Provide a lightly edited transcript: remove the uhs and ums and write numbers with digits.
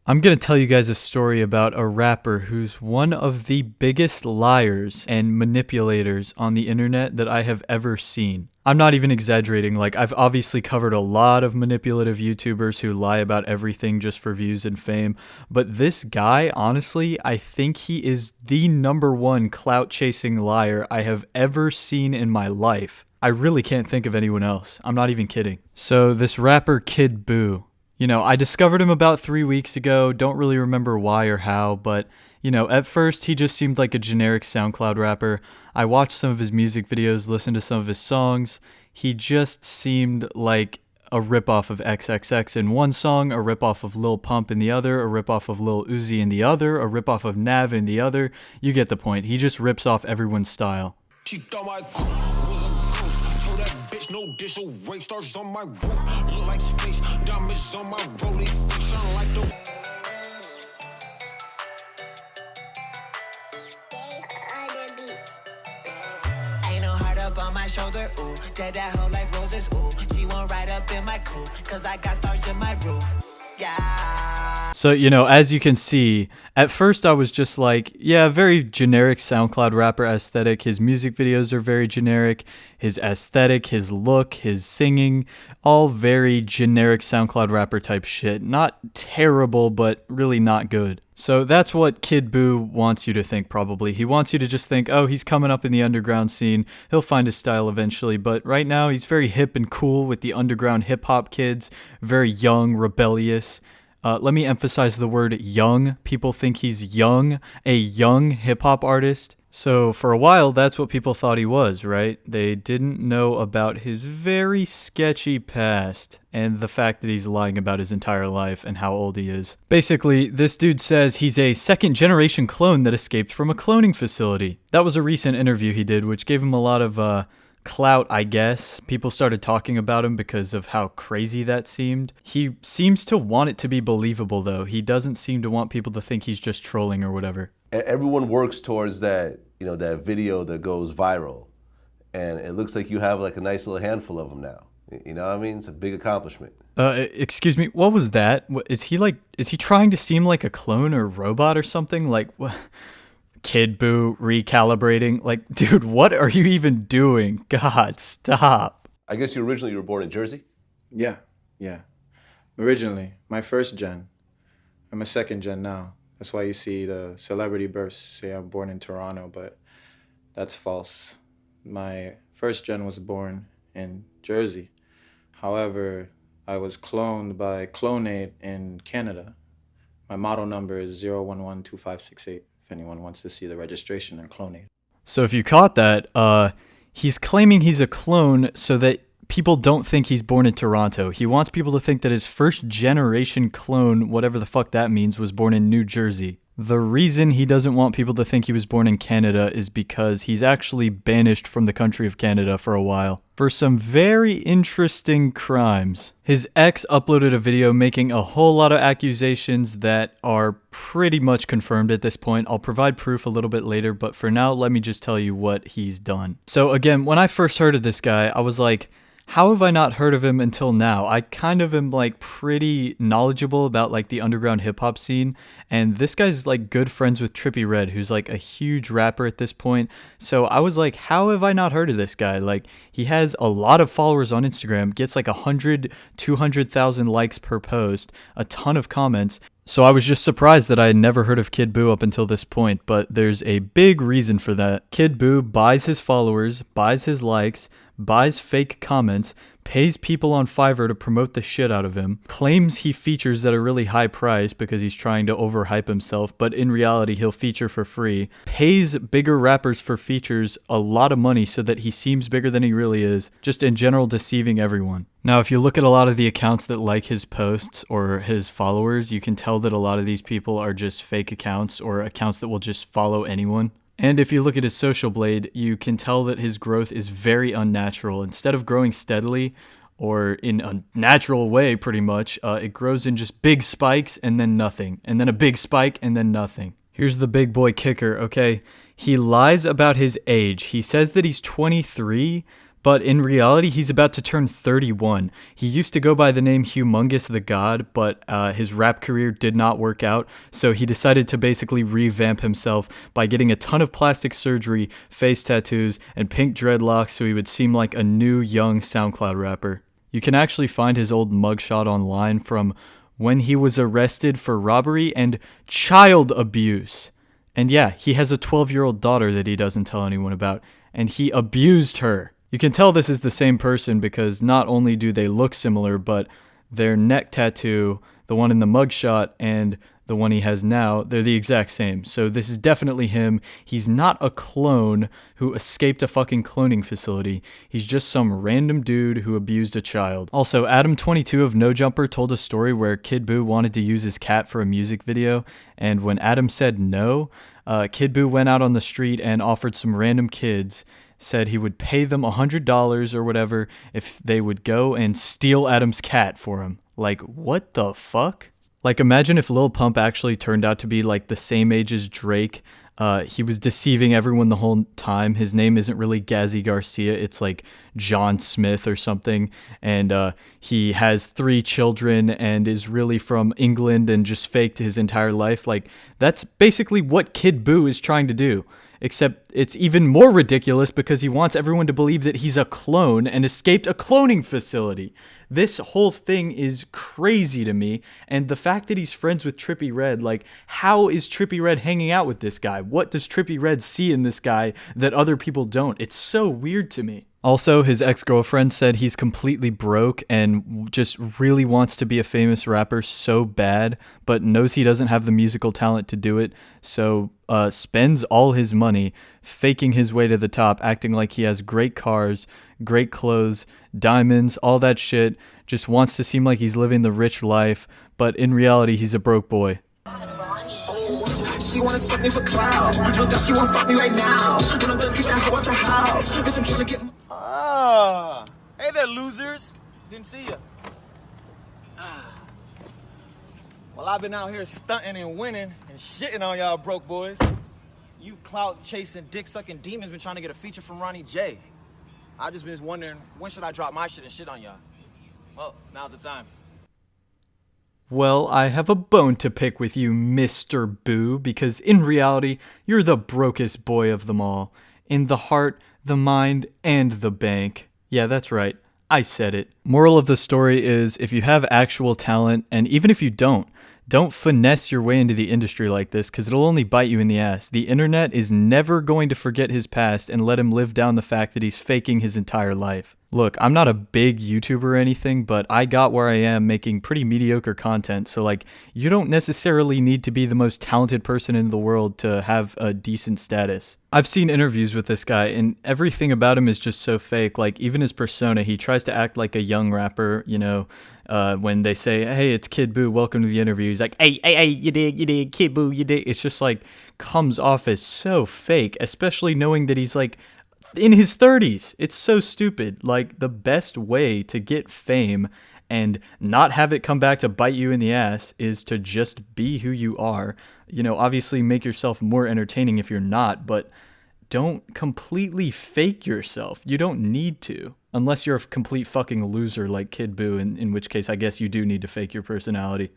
I'm going to tell you guys a story about a rapper who's one of the biggest liars and manipulators on the internet that I have ever seen. I'm not even exaggerating. Like, I've obviously covered a lot of manipulative YouTubers who lie about everything just for views and fame, but this guy, honestly, I think he is the number one clout chasing liar I have ever seen in my life. I really can't think of anyone else. I'm not even kidding. So, this rapper Kid Buu. I discovered him about 3 weeks ago. Don't really remember why or how, but, at first he just seemed like a generic SoundCloud rapper. I watched some of his music videos, listened to some of his songs. He just seemed like a ripoff of XXX in one song, a ripoff of Lil Pump in the other, a ripoff of Lil Uzi in the other, a ripoff of Nav in the other. You get the point. He just rips off everyone's style. She thought my coupe was a ghost. Told that bitch no dish, so rape stars on my roof. Look like space, diamonds on my rollie face. Shine like the. Ain't no heart up on my shoulder, ooh. Dead that hoe like roses, ooh. She won't ride up in my coupe, cause I got stars in my roof. Yeah. So, as you can see, at first I was just like, yeah, very generic SoundCloud rapper aesthetic. His music videos are very generic. His aesthetic, his look, his singing, all very generic SoundCloud rapper type shit. Not terrible, but really not good. So that's what Kid Buu wants you to think, probably. He wants you to just think, oh, he's coming up in the underground scene. He'll find his style eventually. But right now, he's very hip and cool with the underground hip-hop kids. Very young, rebellious. Let me emphasize the word young. People think he's young, a young hip-hop artist. So for a while, that's what people thought he was, right? They didn't know about his very sketchy past and the fact that he's lying about his entire life and how old he is. Basically, this dude says he's a second-generation clone that escaped from a cloning facility. That was a recent interview he did, which gave him a lot of clout, I guess. People started talking about him because of how crazy that seemed. He seems to want it to be believable, though. He doesn't seem to want people to think he's just trolling or whatever. Everyone works towards that, that video that goes viral. And it looks like you have like a nice little handful of them now. You know what I mean? It's a big accomplishment. Excuse me, what was that? Is he trying to seem like a clone or robot or something? Like, what? Kid Buu recalibrating? Like, dude, what are you even doing? God, stop. I guess you were born in Jersey? Yeah. Originally, my first gen. I'm a second gen now. That's why you see the celebrity bursts say I'm born in Toronto, but that's false. My first gen was born in Jersey. However, I was cloned by Clonate in Canada. My model number is 0112568. If anyone wants to see the registration and Clonate. So if you caught that, he's claiming he's a clone so that people don't think he's born in Toronto. He wants people to think that his first generation clone, whatever the fuck that means, was born in New Jersey. The reason he doesn't want people to think he was born in Canada is because he's actually banished from the country of Canada for a while for some very interesting crimes. His ex uploaded a video making a whole lot of accusations that are pretty much confirmed at this point. I'll provide proof a little bit later, but for now, let me just tell you what he's done. So again, when I first heard of this guy, I was like, how have I not heard of him until now? I kind of am like pretty knowledgeable about like the underground hip hop scene, and this guy's like good friends with Trippie Redd, who's like a huge rapper at this point. So I was like, how have I not heard of this guy? Like, he has a lot of followers on Instagram, gets like 100, 200,000 likes per post, a ton of comments. So I was just surprised that I had never heard of Kid Buu up until this point, but there's a big reason for that. Kid Buu buys his followers, buys his likes, buys fake comments, pays people on Fiverr to promote the shit out of him, claims he features at a really high price because he's trying to overhype himself, but in reality he'll feature for free, pays bigger rappers for features a lot of money so that he seems bigger than he really is, just in general deceiving everyone. Now, if you look at a lot of the accounts that like his posts or his followers, you can tell that a lot of these people are just fake accounts or accounts that will just follow anyone. And if you look at his social blade, you can tell that his growth is very unnatural. Instead of growing steadily or in a natural way, pretty much, it grows in just big spikes and then nothing, and then a big spike and then nothing. Here's the big boy kicker, okay? He lies about his age. He says that he's 23, But in reality, he's about to turn 31. He used to go by the name Humongous the God, but his rap career did not work out, so he decided to basically revamp himself by getting a ton of plastic surgery, face tattoos, and pink dreadlocks so he would seem like a new, young SoundCloud rapper. You can actually find his old mugshot online from when he was arrested for robbery and child abuse. And yeah, he has a 12-year-old daughter that he doesn't tell anyone about, and he abused her. You can tell this is the same person because not only do they look similar, but their neck tattoo, the one in the mugshot, and the one he has now, they're the exact same. So this is definitely him. He's not a clone who escaped a fucking cloning facility. He's just some random dude who abused a child. Also, Adam22 of No Jumper told a story where Kid Buu wanted to use his cat for a music video, and when Adam said no, Kid Buu went out on the street and offered some random kids, said he would pay them $100 or whatever if they would go and steal Adam's cat for him. Like, what the fuck? Like, imagine if Lil Pump actually turned out to be like the same age as Drake. He was deceiving everyone the whole time. His name isn't really Gazzy Garcia. It's like John Smith or something. And he has 3 children and is really from England and just faked his entire life. Like, that's basically what Kid Buu is trying to do. Except it's even more ridiculous because he wants everyone to believe that he's a clone and escaped a cloning facility. This whole thing is crazy to me, and the fact that he's friends with Trippie Redd, like, how is Trippie Redd hanging out with this guy? What does Trippie Redd see in this guy that other people don't? It's so weird to me. Also, his ex-girlfriend said he's completely broke and just really wants to be a famous rapper so bad, but knows he doesn't have the musical talent to do it, so spends all his money faking his way to the top, acting like he has great cars, great clothes, diamonds, all that shit, just wants to seem like he's living the rich life, but in reality, he's a broke boy. She wanna suck me for clout. No doubt she won't fuck me right now. When I'm done, kick that hoe out the house. Bitch, I'm trying to get. Hey there, losers. Didn't see ya. Well, I've been out here stunting and winning and shitting on y'all broke boys. You clout-chasing, dick-sucking demons been trying to get a feature from Ronnie J. I just been wondering, when should I drop my shit and shit on y'all? Well, now's the time. Well, I have a bone to pick with you, Mr. Buu, because in reality, you're the brokest boy of them all. In the heart, the mind, and the bank. Yeah, that's right. I said it. Moral of the story is, if you have actual talent, and even if you don't finesse your way into the industry like this, because it'll only bite you in the ass. The internet is never going to forget his past and let him live down the fact that he's faking his entire life. Look, I'm not a big YouTuber or anything, but I got where I am making pretty mediocre content, so like, you don't necessarily need to be the most talented person in the world to have a decent status. I've seen interviews with this guy, and everything about him is just so fake. Like, even his persona, he tries to act like a young rapper, you know, when they say, hey, it's Kid Buu, welcome to the interview. He's like, hey, you dig, Kid Buu, you dig. It's just like, comes off as so fake, especially knowing that he's like, in his 30s. It's so stupid. Like, the best way to get fame and not have it come back to bite you in the ass is to just be who you are. You know, obviously make yourself more entertaining if you're not, but don't completely fake yourself. You don't need to. Unless you're a complete fucking loser like Kid Buu, in which case I guess you do need to fake your personality.